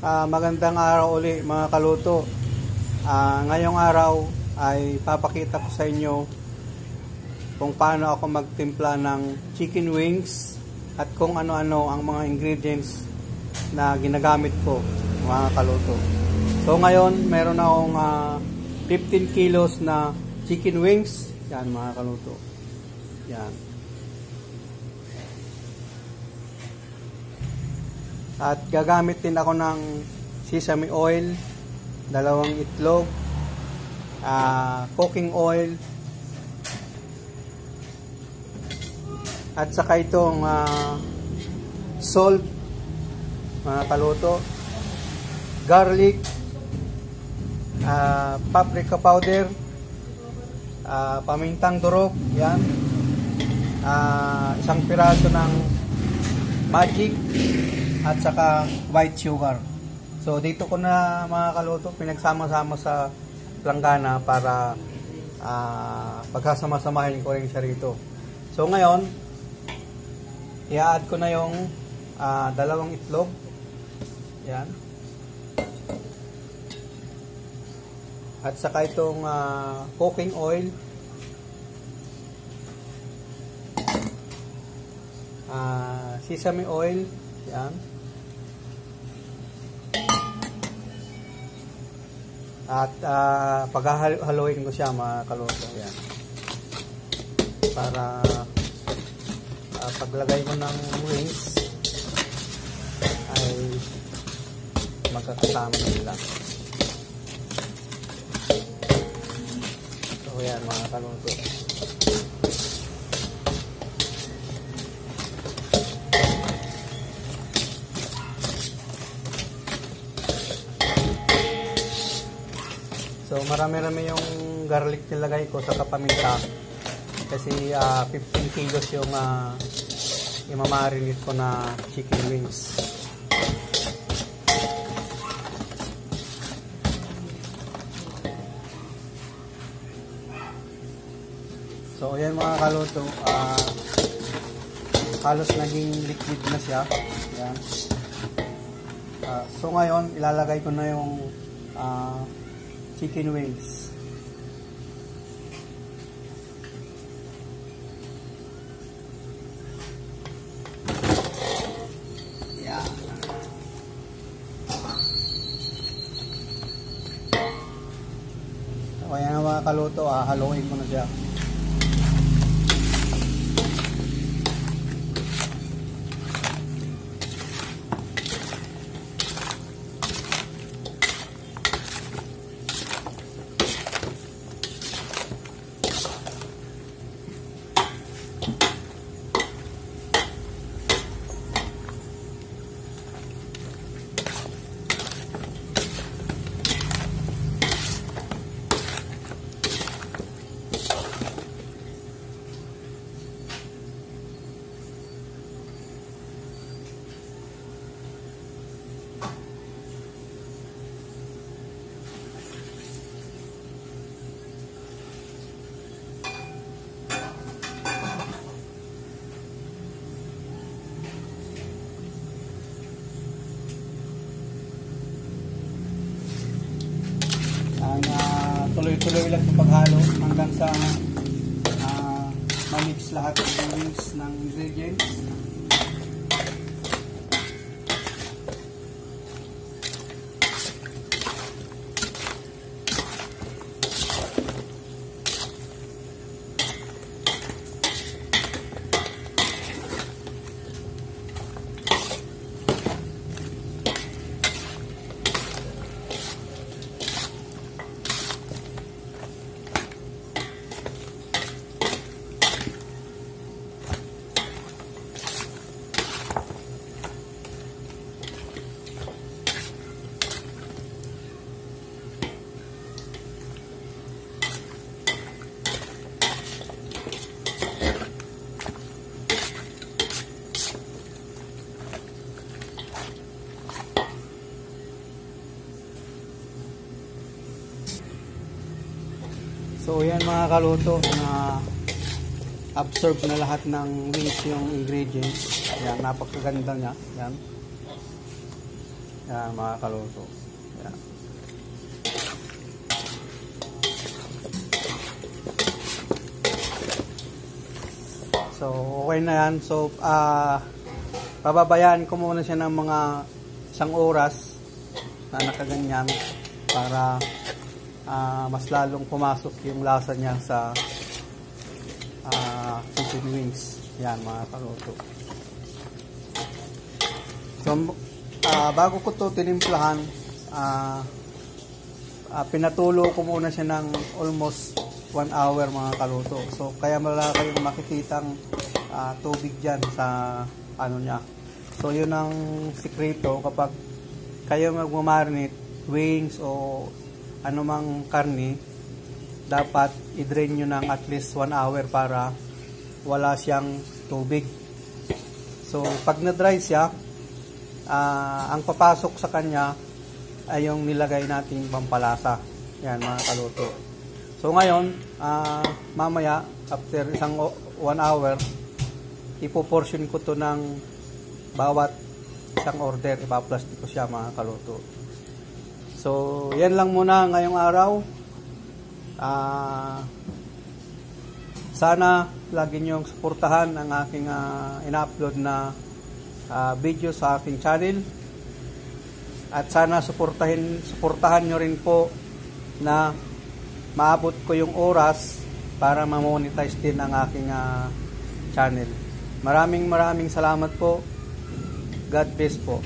Magandang araw uli mga kaluto. Ngayong araw ay papakita ko sa inyo kung paano ako magtimpla ng chicken wings at kung ano-ano ang mga ingredients na ginagamit ko mga kaluto. So ngayon meron akong 15 kilos na chicken wings. Yan mga kaluto. Yan. At gagamit din ako ng sesame oil, 2 itlog, cooking oil, at saka itong salt, mga kaluto, garlic, paprika powder, pamintang durog, yan, isang piraso ng magic, at saka white sugar. So dito ko na mga kaluto pinagsama-sama sa planggana para pagsasama-samahin ko rin siya rito. So ngayon i-add ko na yung 2 itlog. Yan. At saka itong cooking oil, sesame oil, yan. At paghahaluin ko siya mga kaluto, yan. Para paglagay mo ng wings ay magkakasama nila. So yan mga kaluto. So marami-rami yung garlic nilagay ko sa paminta kasi 15 kilos yung imamarinate ko na chicken wings. So ayan mga kaluto, halos naging liquid na siya. Yan. So ngayon ilalagay ko na yung chicken wings. Yeah. So, ayan mga kaluto, haluin ko na siya. Tuloy-tuloy lang sa paghalo hanggang sa ma-mix lahat ng wings ng ingredients. So yan mga kaluto, na absorb na lahat ng wings yung ingredients. Yan, napakaganda niya. Yan. Yan mga kaluto. Yan. So okay na yan. So pababayaan ko muna siya ng mga 1 oras na nakaganyan para mas lalong pumasok yung lasa niya sa chicken wings. Yan mga kaluto. So bago ko to tinimplahan, pinatulo ko muna siya ng almost 1 hour mga kaluto. So kaya wala kayong makikitang tubig dyan sa ano niya. So yun ang sikreto kapag kayo magmamarinate wings o anumang karne, dapat i-drain nyo ng at least 1 hour para wala siyang tubig. So pag na-dry siya, ang papasok sa kanya ay yung nilagay nating pampalasa. Yan mga kaluto. So ngayon, mamaya after 1 hour, ipoportion ko to ng bawat isang order. Ipaplastic ko siya mga kaluto. So yan lang muna ngayong araw. Sana lagi niyong suportahan ang aking ina-upload na video sa aking channel. At sana suportahan nyo rin po na maabot ko yung oras para ma-monetize din ang aking channel. Maraming salamat po. God bless po.